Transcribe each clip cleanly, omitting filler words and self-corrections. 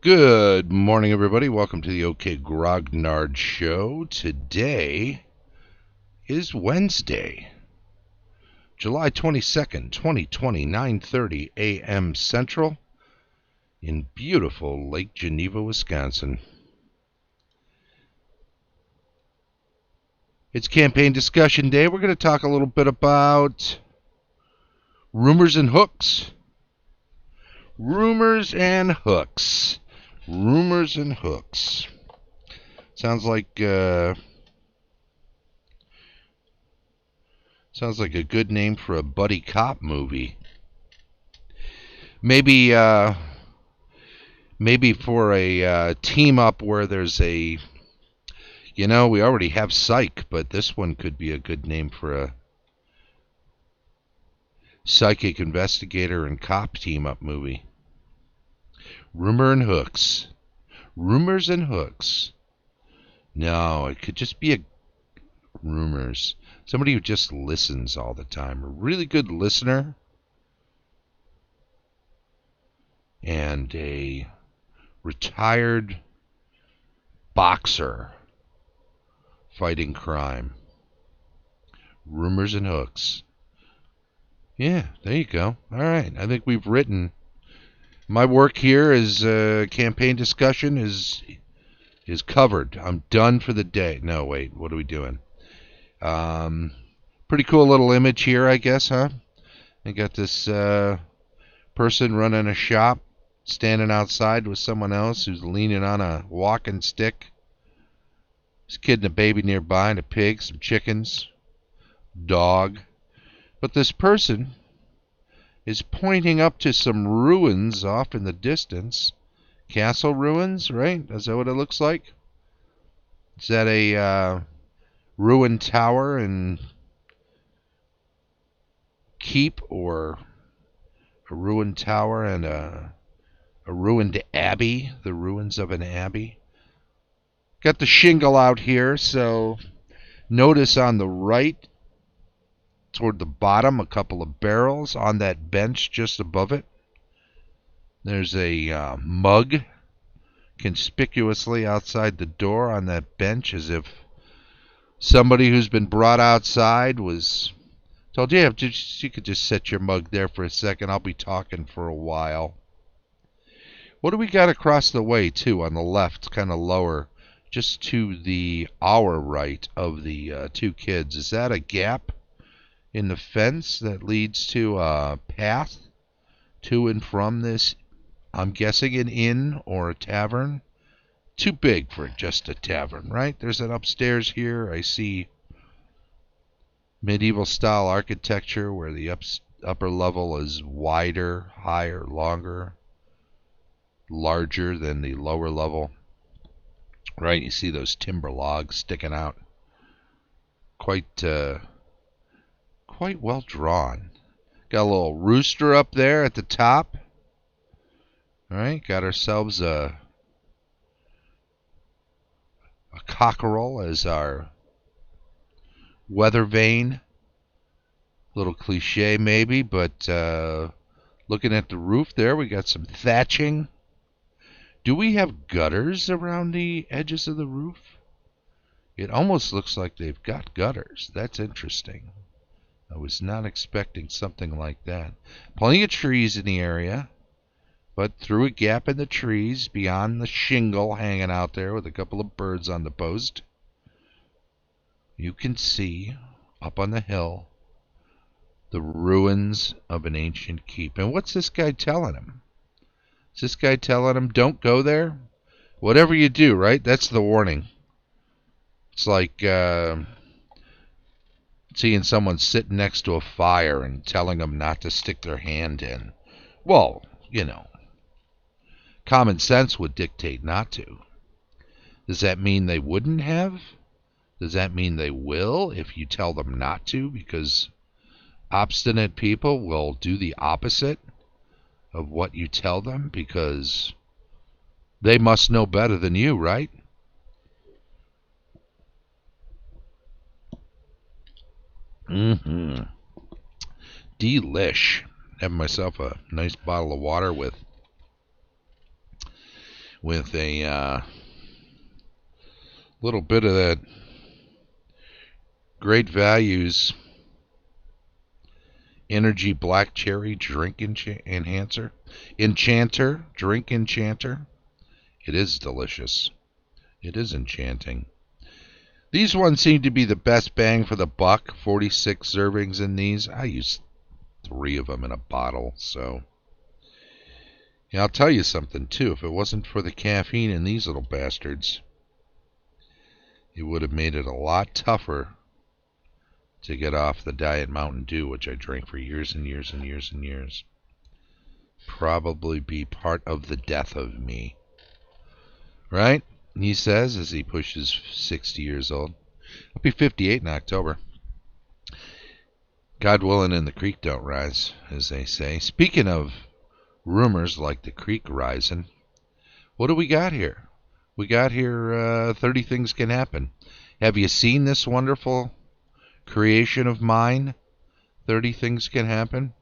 Good morning, everybody. Welcome to the OK Grognard Show. Today is Wednesday, July 22nd, 2020, 9:30 a.m. Central in beautiful Lake Geneva, Wisconsin. It's campaign discussion day. We're going to talk a little bit about rumors and hooks. Rumors and hooks. Rumors and hooks. Sounds like a good name for a buddy cop movie. Maybe for a team up where there's we already have Psych, but this one could be a good name for a psychic investigator and cop team up movie. Rumor and hooks. Rumors and hooks. No, it could just be rumors. Somebody who just listens all the time. A really good listener. And a retired boxer fighting crime. Rumors and hooks. Yeah, there you go. All right, I think we've written. My work here is campaign discussion is covered. I'm done for the day. No, wait, what are we doing? Pretty cool little image here, I guess, huh? I got this person running a shop, standing outside with someone else who's leaning on a walking stick. This kid and a baby nearby, and a pig, some chickens, dog. But this person is pointing up to some ruins off in the distance. Castle ruins, right? Is that what it looks like? Is that a ruined tower and keep, or a ruined tower and a ruined abbey? The ruins of an abbey. Got the shingle out here, so notice on the right, toward the bottom, a couple of barrels. On that bench just above it, there's a mug conspicuously outside the door on that bench, as if somebody who's been brought outside was told, yeah, you could just set your mug there for a second. I'll be talking for a while. What do we got across the way, too, on the left, kind of lower, just to our right of the two kids? Is that a gap in the fence that leads to a path to and from this, I'm guessing, an inn or a tavern? Too big for just a tavern, right? There's an upstairs here. I see medieval style architecture where the upper level is wider, higher, longer, larger than the lower level. Right, you see those timber logs sticking out. Quite well drawn. Got a little rooster up there at the top. All right, got ourselves a cockerel as our weather vane. Little cliche maybe, but looking at the roof there, we got some thatching. Do we have gutters around the edges of the roof? It almost looks like they've got gutters. That's interesting. I was not expecting something like that. Plenty of trees in the area, but through a gap in the trees, beyond the shingle hanging out there with a couple of birds on the post, you can see, up on the hill, the ruins of an ancient keep. And what's this guy telling him? Is this guy telling him, don't go there? Whatever you do, right? That's the warning. It's like seeing someone sitting next to a fire and telling them not to stick their hand in. Well, common sense would dictate not to. Does that mean they wouldn't have? Does that mean they will if you tell them not to? Because obstinate people will do the opposite of what you tell them because they must know better than you, right? Delish. Having myself a nice bottle of water with with a little bit of that Great Values Energy Black Cherry Drink Enhancer. Enchanter, Drink Enchanter. It is delicious. It is enchanting. These ones seem to be the best bang for the buck. 46 servings in these. I use 3 of them in a bottle, so... Yeah, I'll tell you something, too. If it wasn't for the caffeine in these little bastards, it would have made it a lot tougher to get off the Diet Mountain Dew, which I drank for years and years and years and years. Probably be part of the death of me. Right? He says as he pushes 60 years old. I'll be 58 in October. God willing and the creek don't rise, as they say. Speaking of rumors like the creek rising, what do we got here? We got here 30 Things Can Happen. Have you seen this wonderful creation of mine? 30 Things Can Happen.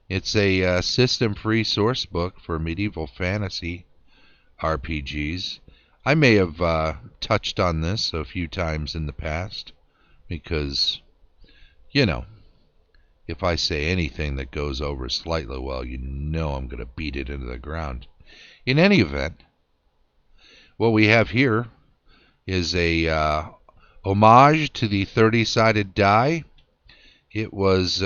It's a system-free source book for medieval fantasy RPGs. I may have touched on this a few times in the past because, you know, if I say anything that goes over slightly well, you know I'm going to beat it into the ground. In any event, what we have here is a homage to the 30-sided die. It was,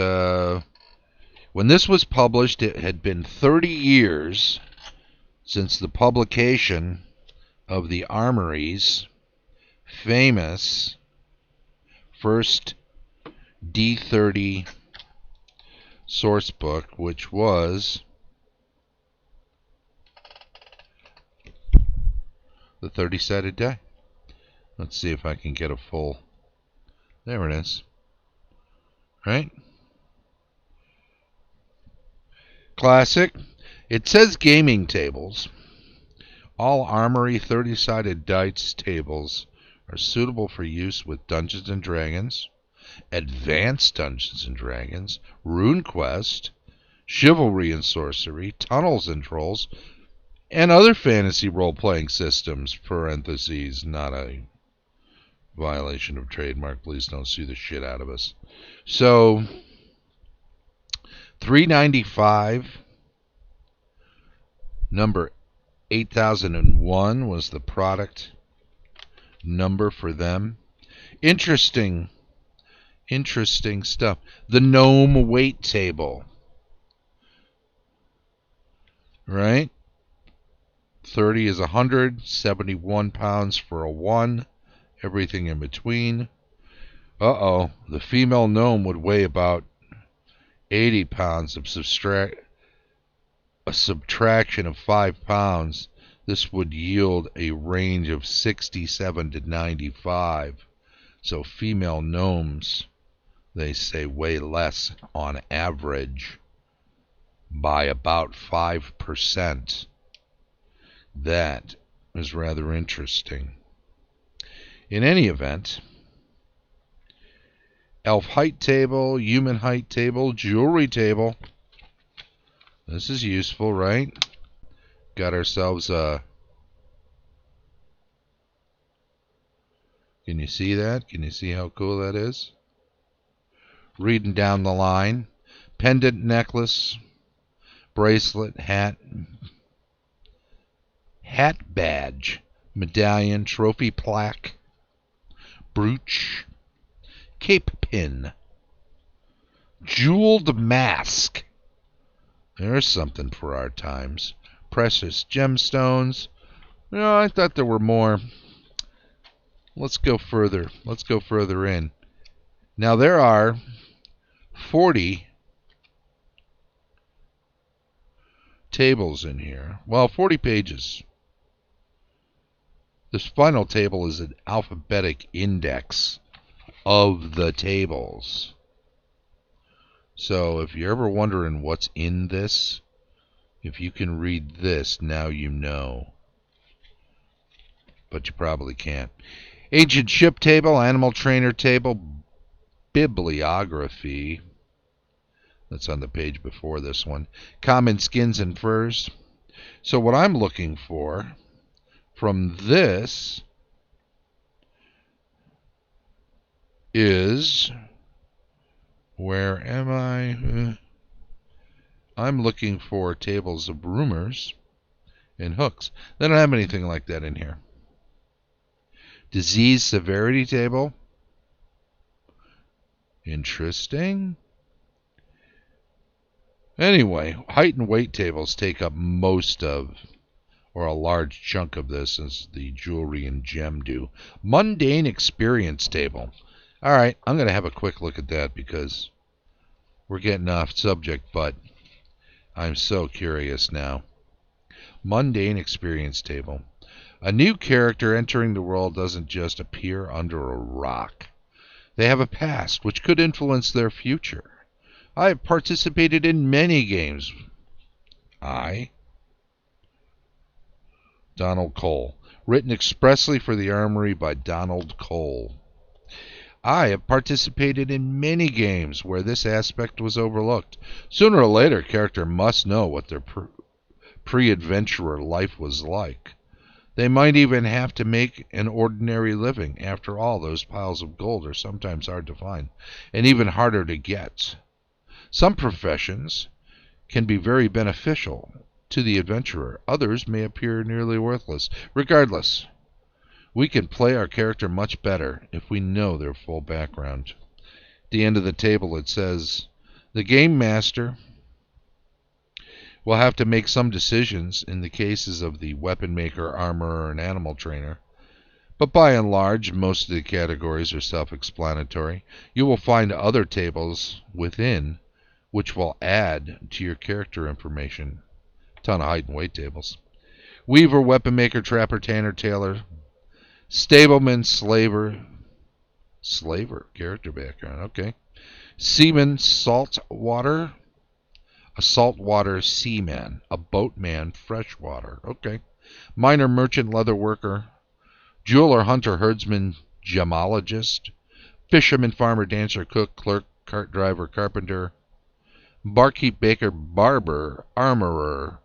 when this was published, it had been 30 years since the publication of the Armory's famous first D30 source book, which was the 30-sided die. Let's see if I can get a full... There it is. Right? Classic. It says gaming tables. All Armory 30-sided dice tables are suitable for use with Dungeons & Dragons, Advanced Dungeons & Dragons, RuneQuest, Chivalry and Sorcery, Tunnels and Trolls, and other fantasy role-playing systems, parentheses, not a violation of trademark. Please don't sue the shit out of us. So, $3.95. Number 8001 was the product number for them. Interesting stuff. The gnome weight table. Right? 30 is 100, 71 pounds for a 1, everything in between. Uh-oh, the female gnome would weigh about 80 pounds. A subtraction of 5 pounds. This would yield a range of 67 to 95. So female gnomes, they say, weigh less on average by about 5%. That is rather interesting. In any event, elf height table, human height table, jewelry table. This is useful, right? Got ourselves a... Can you see that? Can you see how cool that is? Reading down the line. Pendant necklace, bracelet, hat badge, medallion, trophy plaque, brooch, cape pin, jeweled mask. There's something for our times. Precious gemstones. No, I thought there were more. Let's go further. Let's go further in. Now there are 40 tables in here. Well, 40 pages. This final table is an alphabetic index of the tables. So if you're ever wondering what's in this, if you can read this, now you know. But you probably can't. Ancient ship table, animal trainer table, bibliography. That's on the page before this one. Common skins and furs. So what I'm looking for from this is, where am I? I'm looking for tables of rumors and hooks. They don't have anything like that in here. Disease severity table. Interesting. Anyway, height and weight tables take up most of, or a large chunk of this, as the jewelry and gem do. Mundane experience table. All right, I'm going to have a quick look at that because we're getting off subject, but I'm so curious now. Mundane experience table. A new character entering the world doesn't just appear under a rock. They have a past which could influence their future. I have participated in many games. Donald Cole. Written expressly for the Armory by Donald Cole. I have participated in many games where this aspect was overlooked. Sooner or later, a character must know what their pre-adventurer life was like. They might even have to make an ordinary living. After all, those piles of gold are sometimes hard to find, and even harder to get. Some professions can be very beneficial to the adventurer. Others may appear nearly worthless. Regardless, we can play our character much better if we know their full background. At the end of the table it says, the game master will have to make some decisions in the cases of the weapon maker, armorer, and animal trainer. But by and large, most of the categories are self-explanatory. You will find other tables within which will add to your character information. A ton of height and weight tables. Weaver, weapon maker, trapper, tanner, tailor, stableman, slaver, character background, okay. Seaman, saltwater, a saltwater seaman, a boatman, freshwater, okay. Miner, merchant, leather worker, jeweler, hunter, herdsman, gemologist, fisherman, farmer, dancer, cook, clerk, cart driver, carpenter, barkeep, baker, barber, armorer,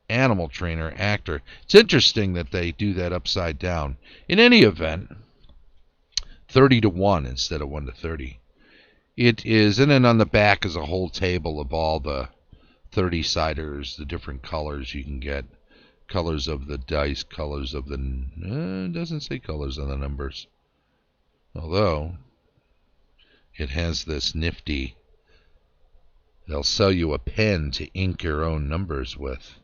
animal trainer, actor. It's interesting that they do that upside down. In any event, 30 to 1 instead of 1 to 30. It is, and then on the back is a whole table of all the 30-siders, the different colors you can get. Colors of the dice, colors of the... it doesn't say colors on the numbers. Although, it has this nifty... They'll sell you a pen to ink your own numbers with.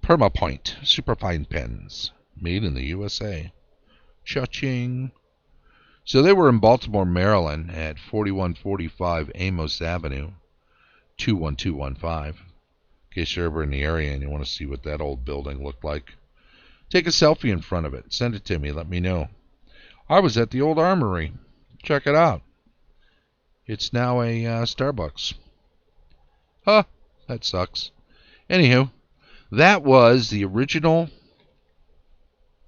Permapoint superfine pens, made in the USA. Cha-ching. So they were in Baltimore, Maryland at 4145 Amos Avenue, 21215. In case you're ever in the area and you want to see what that old building looked like. Take a selfie in front of it. Send it to me. Let me know. I was at the old armory. Check it out. It's now a Starbucks. Huh, that sucks. Anywho, that was the original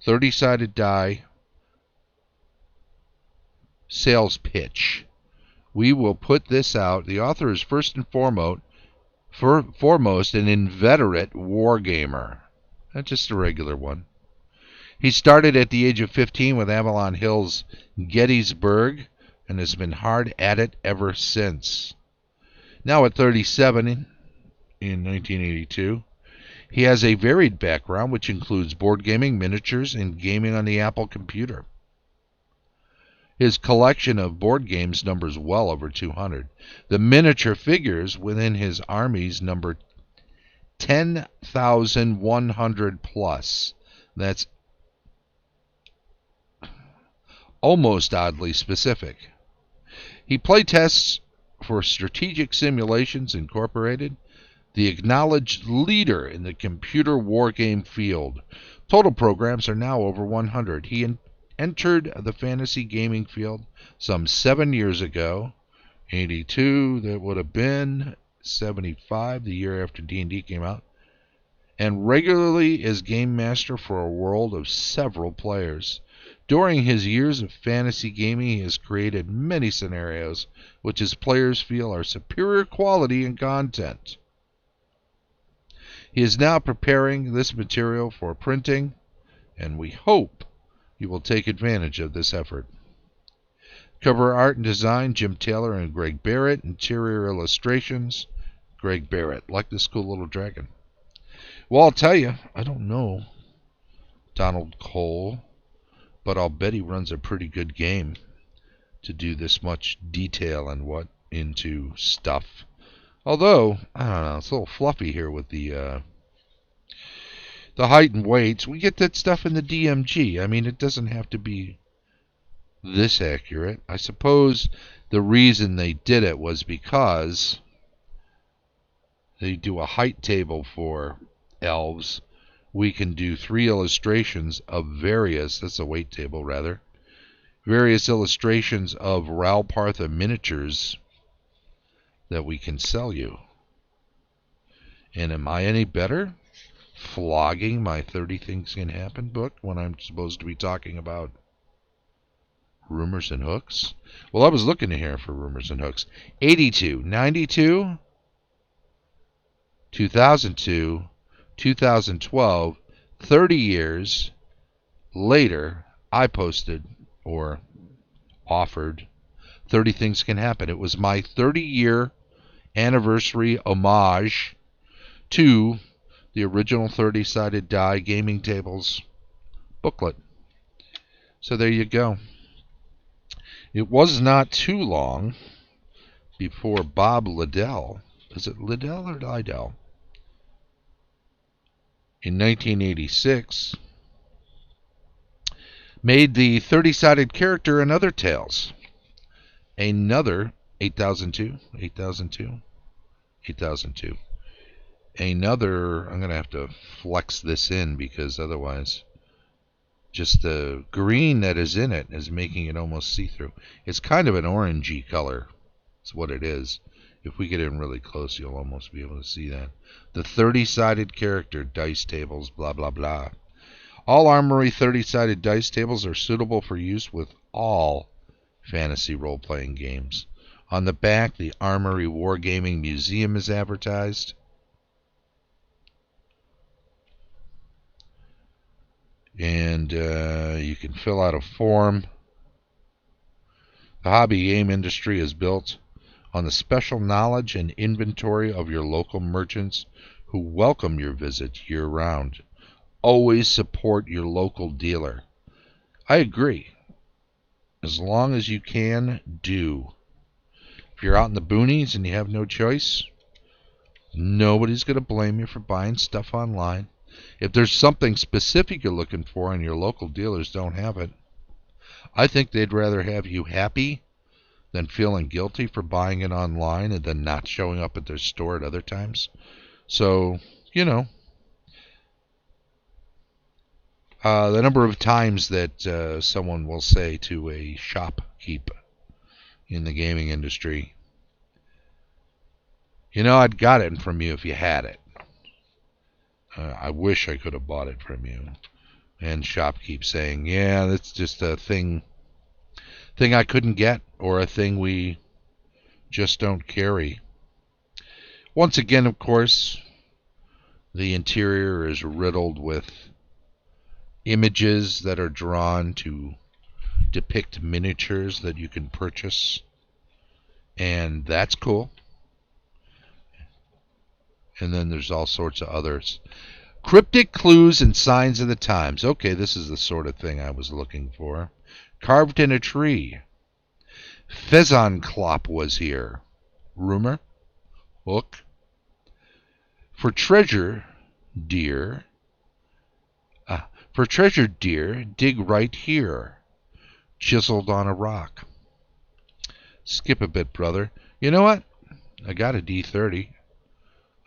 30-sided die sales pitch. We will put this out. The author is first and foremost an inveterate wargamer. Not just a regular one. He started at the age of 15 with Avalon Hill's Gettysburg and has been hard at it ever since. Now at 37 in 1982, he has a varied background which includes board gaming, miniatures, and gaming on the Apple computer. His collection of board games numbers well over 200. The miniature figures within his armies number 10,100 plus. That's almost oddly specific. He playtests for Strategic Simulations Incorporated, the acknowledged leader in the computer wargame field. Total programs are now over 100. He entered the fantasy gaming field some 7 years ago. 82, that would have been 75, the year after D&D came out, and regularly is game master for a world of several players. During his years of fantasy gaming, he has created many scenarios which his players feel are superior quality and content. He is now preparing this material for printing, and we hope you will take advantage of this effort. Cover art and design, Jim Taylor and Greg Barrett. Interior illustrations, Greg Barrett. Like this cool little dragon. Well, I'll tell you, I don't know Donald Cole, but I'll bet he runs a pretty good game to do this much detail and what into stuff. Although, I don't know, it's a little fluffy here with the height and weights. We get that stuff in the DMG. I mean, it doesn't have to be this accurate. I suppose the reason they did it was because they do a height table for elves. We can do 3 illustrations of various, that's a weight table rather, various illustrations of Ralpartha miniatures that we can sell you. And am I any better flogging my 30 Things Can Happen book when I'm supposed to be talking about rumors and hooks? Well, I was looking here for rumors and hooks. 82, 92, 2002, 2012, 30 years later, I posted or offered 30 Things Can Happen. It was my 30-year anniversary homage to the original 30-sided die gaming tables booklet. So there you go. It was not too long before Bob Liddell, is it Liddell or Liddell? In 1986, made the 30-sided character in Other Tales. Another 8002. Another, I'm going to have to flex this in because otherwise just the green that is in it is making it almost see-through. It's kind of an orangey color. That's what it is. If we get in really close, you'll almost be able to see that. The 30-sided character, dice tables, blah, blah, blah. All Armory 30-sided dice tables are suitable for use with all fantasy role-playing games. On the back, the Armory Wargaming Museum is advertised. And you can fill out a form. The hobby game industry is built on the special knowledge and inventory of your local merchants who welcome your visits year-round. Always support your local dealer. I agree. As long as you can, do. If you're out in the boonies and you have no choice, nobody's going to blame you for buying stuff online. If there's something specific you're looking for and your local dealers don't have it, I think they'd rather have you happy than feeling guilty for buying it online and then not showing up at their store at other times. So, you know, the number of times that someone will say to a shopkeep in the gaming industry, you know, I'd got it from you if you had it. I wish I could have bought it from you. And shopkeep saying, yeah, that's just a thing I couldn't get, or a thing we just don't carry. Once again, of course, the interior is riddled with images that are drawn to depict miniatures that you can purchase, and that's cool. And then there's all sorts of others. Cryptic clues and signs of the times. Okay, this is the sort of thing I was looking for. Carved in a tree. Faizanclop was here. Rumor? Hook? For treasure, dear. For treasure, dear, dig right here. Chiseled on a rock. Skip a bit, brother. You know what? I got a D30.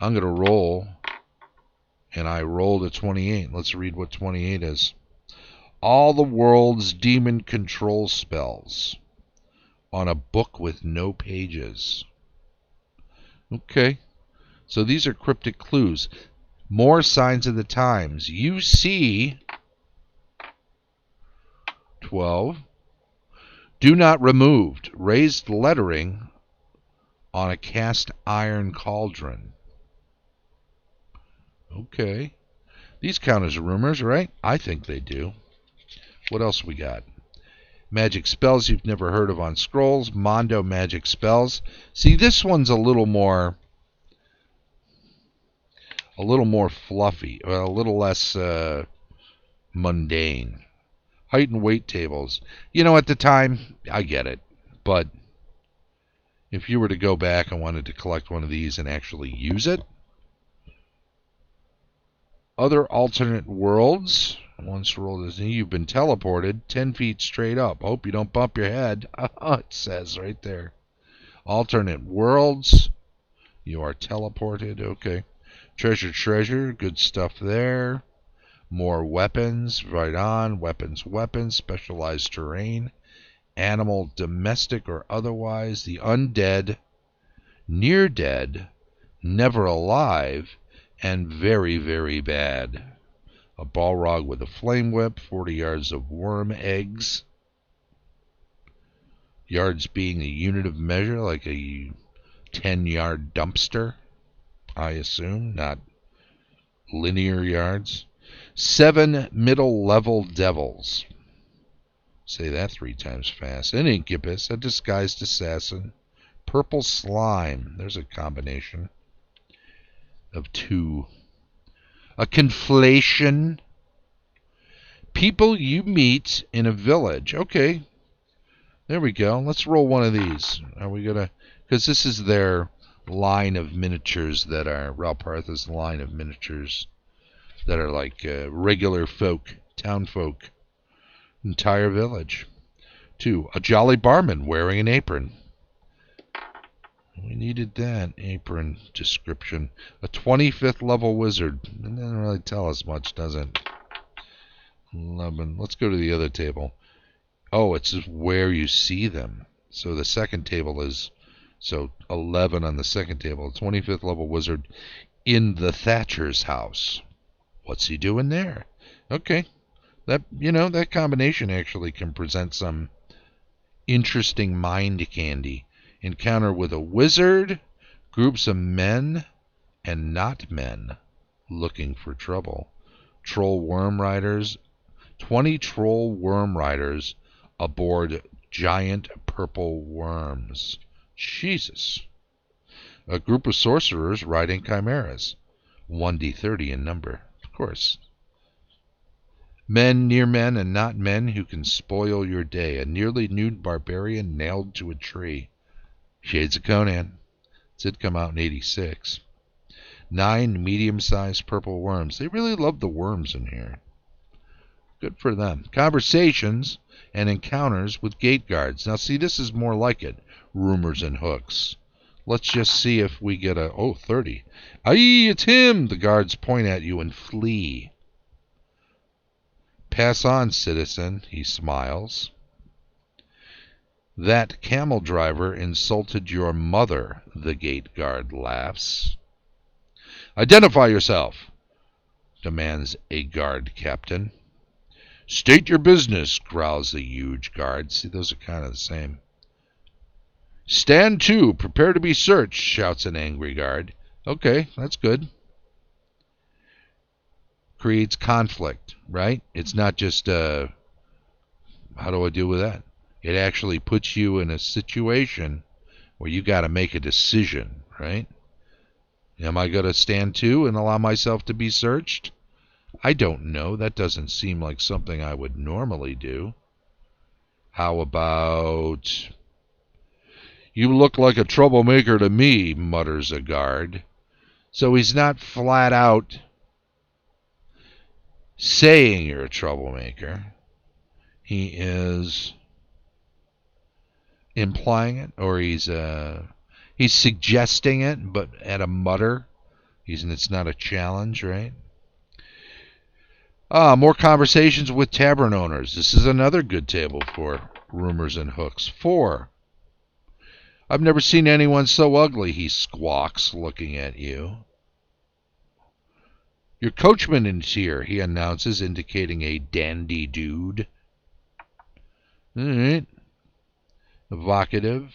I'm going to roll, and I rolled a 28. Let's read what 28 is. All the world's demon control spells on a book with no pages. Okay, so these are cryptic clues. More signs of the times. You see 12. Do not removed. Raised lettering on a cast iron cauldron. Okay. These count as rumors, right? I think they do. What else we got? Magic spells you've never heard of on scrolls. Mondo magic spells. See, this one's a little more fluffy, a little less mundane. Height and weight tables. At the time, I get it. But if you were to go back and wanted to collect one of these and actually use it, other alternate worlds. Once rolled as you've been teleported 10 feet straight up. Hope you don't bump your head. It says right there. Alternate worlds. You are teleported. Okay. Treasure. Good stuff there. More weapons. Right on. Weapons. Specialized terrain. Animal, domestic or otherwise. The undead. Near dead. Never alive. And very, very bad. A Balrog with a flame whip, 40 yards of worm eggs. Yards being a unit of measure, like a 10-yard dumpster, I assume, not linear yards. 7 middle-level devils. Say that 3 times fast. An incubus, a disguised assassin. Purple slime. There's a combination of 2. A conflation. People you meet in a village. Okay. There we go. Let's roll one of these. Are we going to... Because this is their line of miniatures that are... Ralpartha's line of miniatures that are like regular folk, town folk. Entire village. 2. A jolly barman wearing an apron. We needed that apron description. A 25th level wizard. It doesn't really tell us much, does it? 11. Let's go to the other table. Oh, it's just where you see them. So the second table is... So 11 on the second table. 25th level wizard in the Thatcher's house. What's he doing there? Okay. That combination actually can present some interesting mind candy. Encounter with a wizard, groups of men and not men looking for trouble. Troll worm riders, 20 troll worm riders aboard giant purple worms. Jesus. A group of sorcerers riding chimeras, 1d30 in number, of course. Men, near men, and not men who can spoil your day. A nearly nude barbarian nailed to a tree. Shades of Conan. It did come out in 86. 9 medium-sized purple worms. They really love the worms in here. Good for them. Conversations and encounters with gate guards. Now, see, this is more like it. Rumors and hooks. Let's just see if we get a... Oh, 30. Aye, it's him! The guards point at you and flee. Pass on, citizen, he smiles. That camel driver insulted your mother, the gate guard laughs. Identify yourself, demands a guard captain. State your business, growls the huge guard. See, those are kind of the same. Stand to, prepare to be searched, shouts an angry guard. Okay, that's good. Creates conflict, right? It's not just, how do I deal with that? It actually puts you in a situation where you got to make a decision, right? Am I going to stand to and allow myself to be searched? I don't know. That doesn't seem like something I would normally do. How about... You look like a troublemaker to me, mutters a guard. So he's not flat out saying you're a troublemaker. He is implying it, or he's suggesting it, but at a mutter. It's not a challenge, right? More conversations with tavern owners. This is another good table for rumors and hooks. 4. I've never seen anyone so ugly, he squawks, looking at you. Your coachman is here, he announces, indicating a dandy dude. All right. Evocative.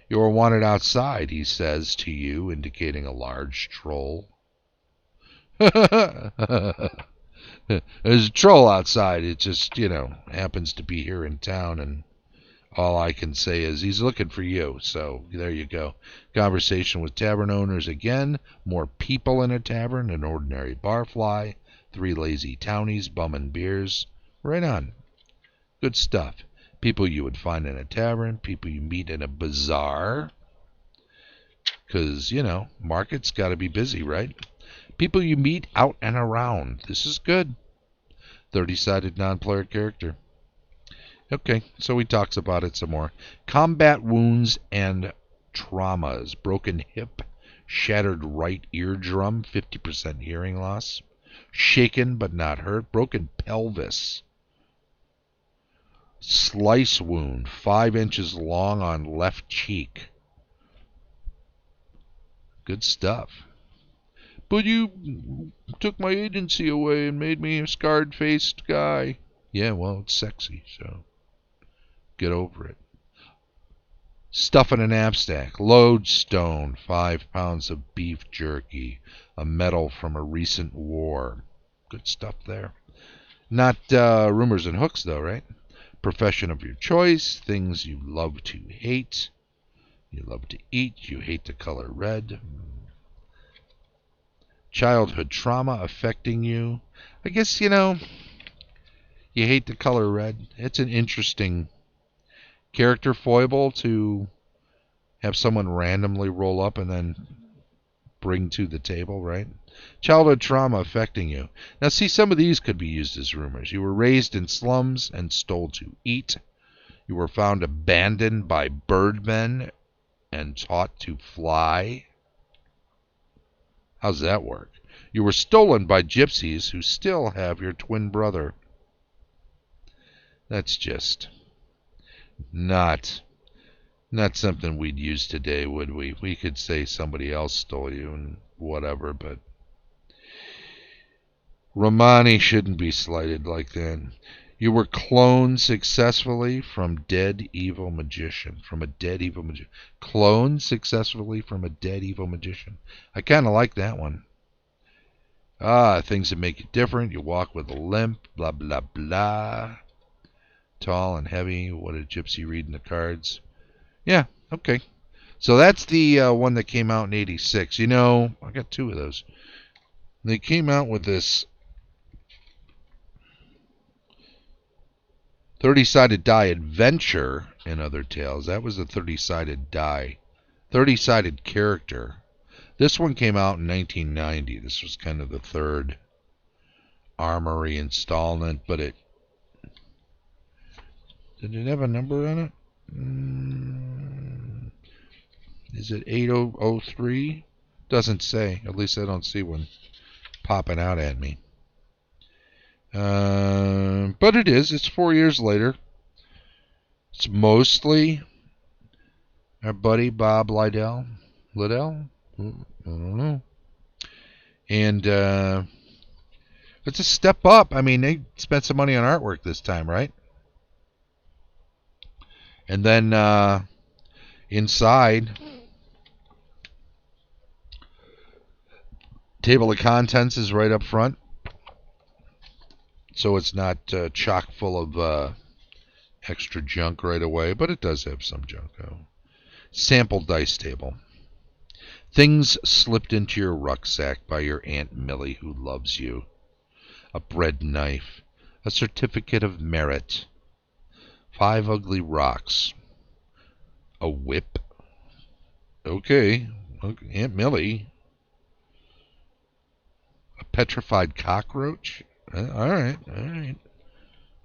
You're wanted outside, he says to you, indicating a large troll. There's a troll outside. It just, happens to be here in town, and all I can say is he's looking for you. So there you go. Conversation with tavern owners again. More people in a tavern. An ordinary barfly. 3 lazy townies bumming beers. Right on. Good stuff. People you would find in a tavern. People you meet in a bazaar. Because, market's got to be busy, right? People you meet out and around. This is good. 30-sided non-player character. Okay, so he talks about it some more. Combat wounds and traumas. Broken hip, shattered right eardrum, 50% hearing loss. Shaken but not hurt. Broken pelvis. Slice wound, 5 inches long on left cheek. Good stuff. But you took my agency away and made me a scarred-faced guy. Yeah, well, it's sexy, so get over it. Stuff in a knapsack. Lodestone, 5 pounds of beef jerky. A medal from a recent war. Good stuff there. Not rumors and hooks, though, right? Profession of your choice. Things you love to hate. You love to eat. You hate the color red. Childhood trauma affecting you. I guess, you hate the color red. It's an interesting character foible to have someone randomly roll up and then bring to the table, right? Childhood trauma affecting you. Now, see, some of these could be used as rumors. You were raised in slums and stole to eat. You were found abandoned by birdmen and taught to fly. How's that work? You were stolen by gypsies who still have your twin brother. That's just not something we'd use today, would we? We could say somebody else stole you and whatever, but Romani shouldn't be slighted like that. You were cloned successfully from dead evil magician. From a dead evil magician. Cloned successfully from a dead evil magician. I kind of like that one. Things that make you different. You walk with a limp. Blah, blah, blah. Tall and heavy. What did Gypsy read in the cards? Yeah, okay. So that's the one that came out in 86. I got 2 of those. They came out with this 30-sided die adventure and other tales. That was the 30-sided die. 30-sided character. This one came out in 1990. This was kind of the 3rd Armory installment, but did it have a number on it? Is it 8003? Doesn't say. At least I don't see one popping out at me. But it is. It's 4 years later. It's mostly our buddy Bob Liddell. I don't know. And it's a step up. I mean, they spent some money on artwork this time, right? And then inside, table of contents is right up front. So it's not chock full of extra junk right away, but it does have some junk. Sample dice table. Things slipped into your rucksack by your Aunt Millie who loves you. A bread knife. A certificate of merit. 5 ugly rocks. A whip. Okay. Aunt Millie. A petrified cockroach. All right.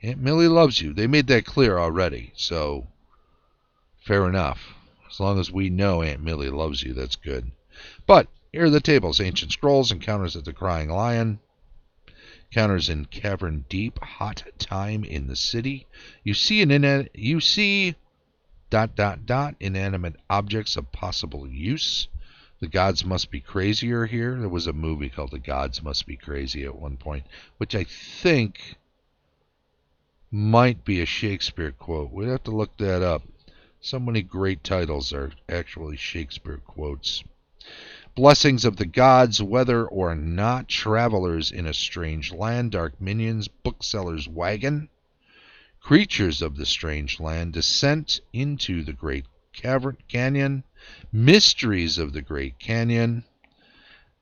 Aunt Millie loves you. They made that clear already, so fair enough. As long as we know Aunt Millie loves you, that's good. But here are the tables. Ancient Scrolls, Encounters at the Crying Lion, Encounters in Cavern Deep, Hot Time in the City. You see inanimate objects of possible use. The Gods Must Be Crazier here. There was a movie called The Gods Must Be Crazy at one point, which I think might be a Shakespeare quote. We'd have to look that up. So many great titles are actually Shakespeare quotes. Blessings of the gods, whether or not. Travelers in a strange land. Dark minions. Bookseller's wagon. Creatures of the strange land. Descent into the great canyon. Mysteries of the great canyon.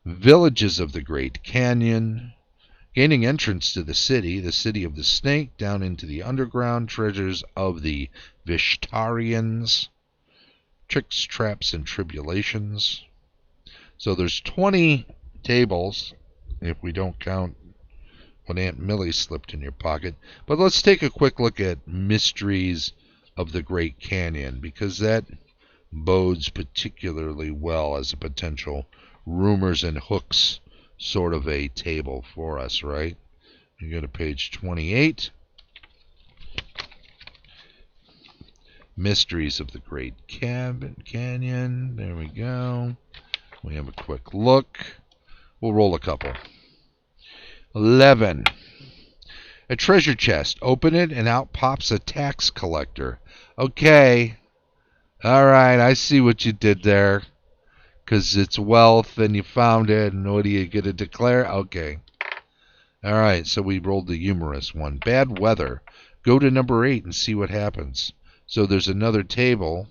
Villages of the great canyon. Gaining entrance to the city of the snake, down into the underground, treasures of the Vishtarians, tricks, traps, and tribulations. So there's 20 tables, if we don't count what Aunt Millie slipped in your pocket. But let's take a quick look at Mysteries of the Great Canyon, because that bodes particularly well as a potential rumors and hooks sort of a table for us, right? You go to page 28. Mysteries of the Great Canyon. There we go. We have a quick look. We'll roll a couple. 11. A treasure chest. Open it and out pops a tax collector. Okay. All right, I see what you did there. Because it's wealth and you found it, and what are you going to declare? Okay. All right, so we rolled the humorous one. Bad weather. Go to number 8 and see what happens. So there's another table.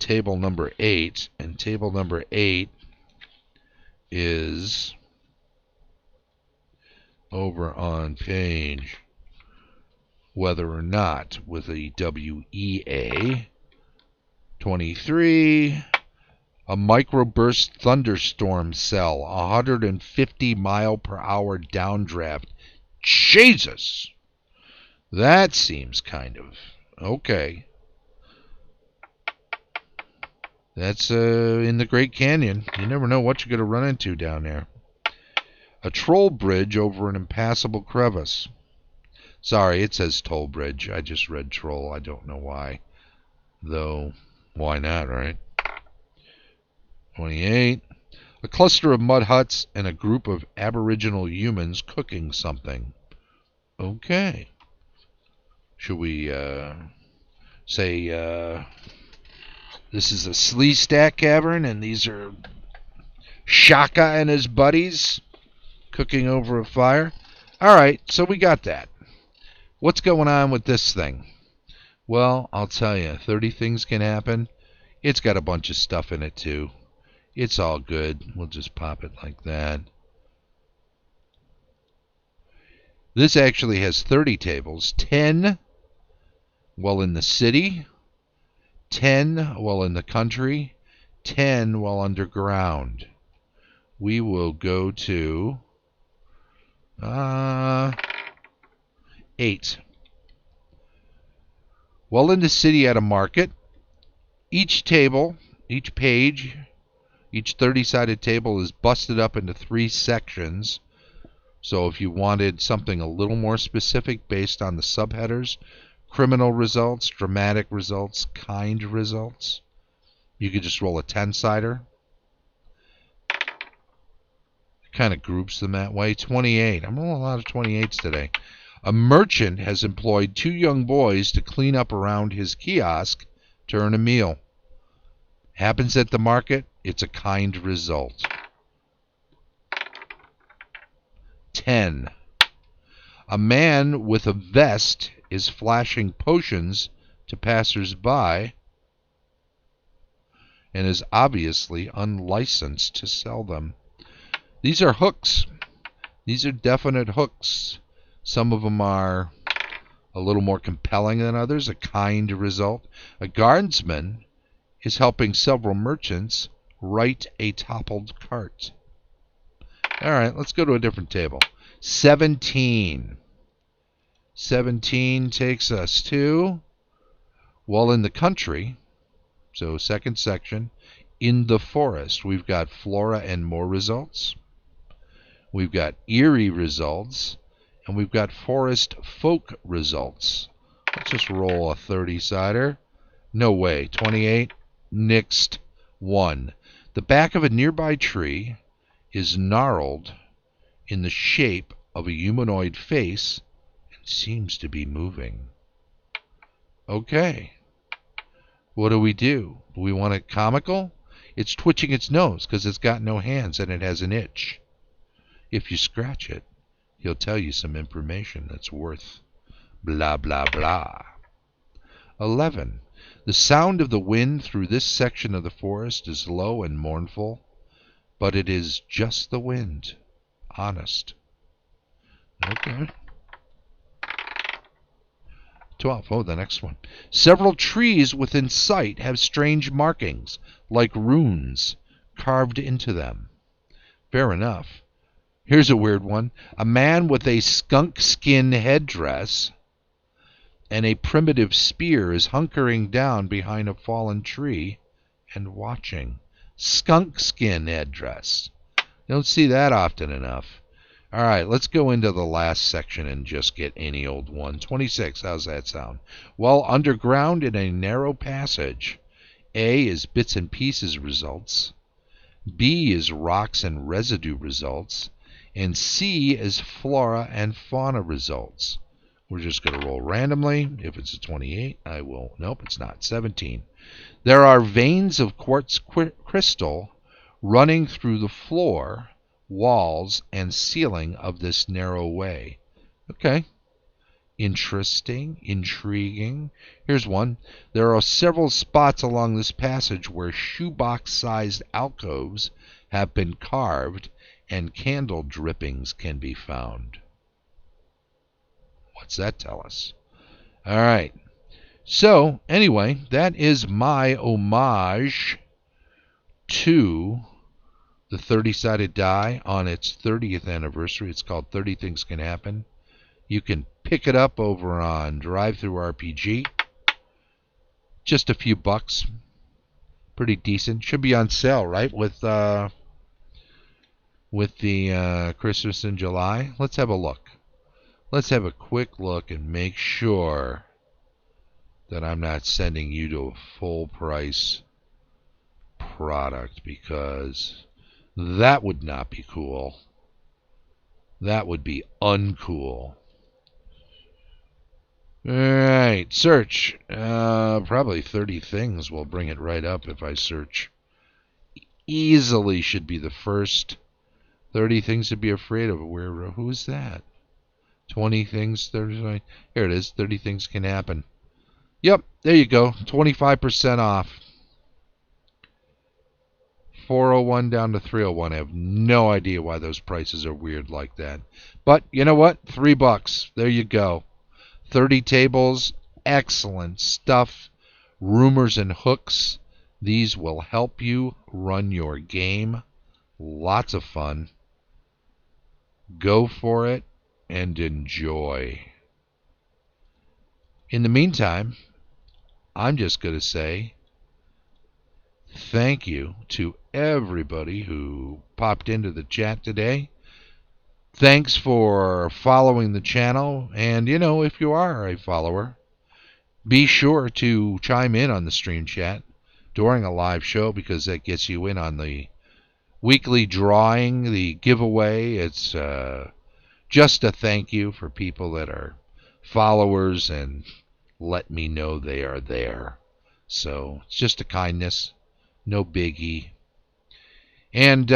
Table number 8. And table number 8 is over on page whether or not with a WEA 23. A microburst thunderstorm cell, 150 mile per hour downdraft. Jesus! That seems kind of okay. That's in the Great Canyon. You never know what you're going to run into down there. A troll bridge over an impassable crevice. Sorry, it says toll bridge. I just read troll. I don't know why. Though, why not, right? 28. A cluster of mud huts and a group of aboriginal humans cooking something. Okay. Should we say this is a Sleestack cavern and these are Shaka and his buddies cooking over a fire? Alright, so we got that. What's going on with this thing? Well, I'll tell you, 30 things can happen. It's got a bunch of stuff in it too. It's all good. We'll just pop it like that. This actually has 30 tables. 10 while in the city. 10 while in the country. 10 while underground. We will go to 8. While in the city at a market. Each table, each page, each 30-sided table is busted up into 3 sections. So if you wanted something a little more specific based on the subheaders, criminal results, dramatic results, kind results, you could just roll a 10-sider. Kind of groups them that way. 28. I'm rolling a lot of 28s today. A merchant has employed 2 young boys to clean up around his kiosk to earn a meal. Happens at the market. It's a kind result. 10. A man with a vest is flashing potions to passers-by and is obviously unlicensed to sell them. These are hooks. These are definite hooks. Some of them are a little more compelling than others. A kind result. A guardsman is helping several merchants right a toppled cart. All right, let's go to a different table. 17. 17 takes us to, well, in the country, so second section, in the forest. We've got flora and more results. We've got eerie results. And we've got forest folk results. Let's just roll a 30-sider. No way. 28. Nixed 1. The back of a nearby tree is gnarled in the shape of a humanoid face and seems to be moving. Okay. What do? Do we want it comical? It's twitching its nose because it's got no hands and it has an itch. If you scratch it, he'll tell you some information that's worth blah, blah, blah. 11. The sound of the wind through this section of the forest is low and mournful, but it is just the wind. Honest. Okay. 12. Oh, the next one. Several trees within sight have strange markings, like runes, carved into them. Fair enough. Here's a weird one. A man with a skunk skin headdress and a primitive spear is hunkering down behind a fallen tree and watching. Skunk skin headdress. Don't see that often enough. All right, let's go into the last section and just get any old one. 26, how's that sound? While underground in a narrow passage, A is bits and pieces results, B is rocks and residue results, and C is flora and fauna results. We're just going to roll randomly. If it's a 28, I will. Nope, it's not. 17. There are veins of quartz crystal running through the floor, walls, and ceiling of this narrow way. Okay. Interesting. Intriguing. Here's one. There are several spots along this passage where shoebox-sized alcoves have been carved and candle drippings can be found. What's that tell us? All right. So, anyway, that is my homage to the 30-sided die on its 30th anniversary. It's called 30 Things Can Happen. You can pick it up over on Drive-Thru-RPG. Just a few bucks. Pretty decent. Should be on sale, right? With the Christmas in July. Let's have a look. Let's have a quick look and make sure that I'm not sending you to a full price product, because that would not be cool. That would be uncool. Alright, search. Probably 30 things will bring it right up if I search. Easily should be the first 30 things to be afraid of. Who is that? 20 things, 30. Here it is. 30 things can happen. Yep, there you go. 25% off. 401 down to 301. I have no idea why those prices are weird like that. But you know what? $3. There you go. 30 tables. Excellent stuff. Rumors and hooks. These will help you run your game. Lots of fun. Go for it and enjoy. In the meantime, I'm just going to say thank you to everybody who popped into the chat today. Thanks for following the channel. And, you know, if you are a follower, be sure to chime in on the stream chat during a live show, because that gets you in on the weekly drawing, the giveaway. It's just a thank you for people that are followers and let me know they are there. So it's just a kindness. No biggie. And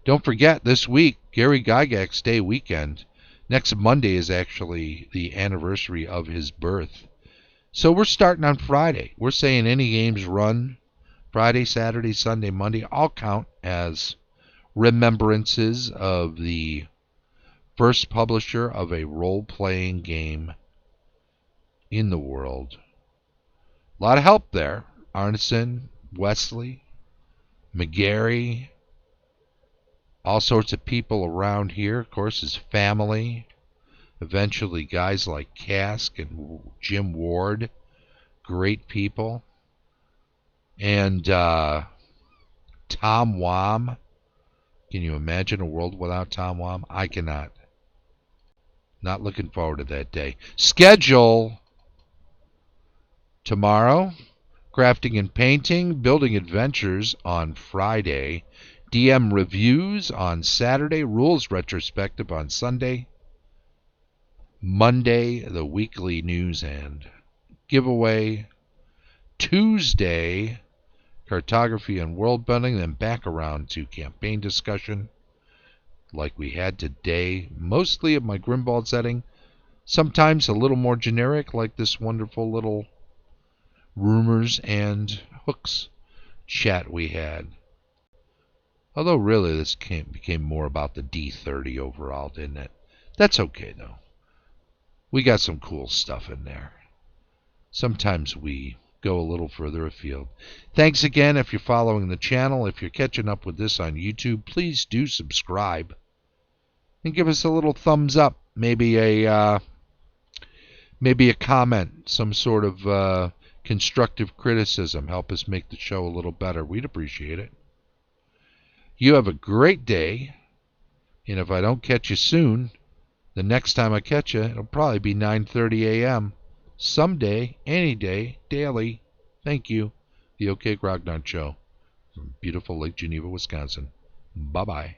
don't forget, this week, Gary Gygax Day weekend. Next Monday is actually the anniversary of his birth. So we're starting on Friday. We're saying any games run Friday, Saturday, Sunday, Monday all count as remembrances of the first publisher of a role-playing game in the world. A lot of help there. Arneson, Wesley, McGarry, all sorts of people around here. Of course, his family. Eventually, guys like Cask and Jim Ward. Great people. And Tom Wam. Can you imagine a world without Tom Wam? I cannot. Not looking forward to that day. Schedule tomorrow. Crafting and painting, building adventures on Friday. DM reviews on Saturday. Rules retrospective on Sunday. Monday, the weekly news and giveaway. Tuesday, cartography and world building, then back around to campaign discussion like we had today, mostly of my Grimbald setting, sometimes a little more generic like this wonderful little rumors and hooks chat we had. Although really this became more about the D30 overall, didn't it? That's okay though. We got some cool stuff in there. Sometimes we go a little further afield. Thanks again if you're following the channel. If you're catching up with this on YouTube, please do subscribe. And give us a little thumbs up. Maybe a comment, some sort of constructive criticism. Help us make the show a little better. We'd appreciate it. You have a great day. And if I don't catch you soon, the next time I catch you, it'll probably be 9:30 a.m. Someday, any day, daily. Thank you. The OK Grognard Show from beautiful Lake Geneva, Wisconsin. Bye-bye.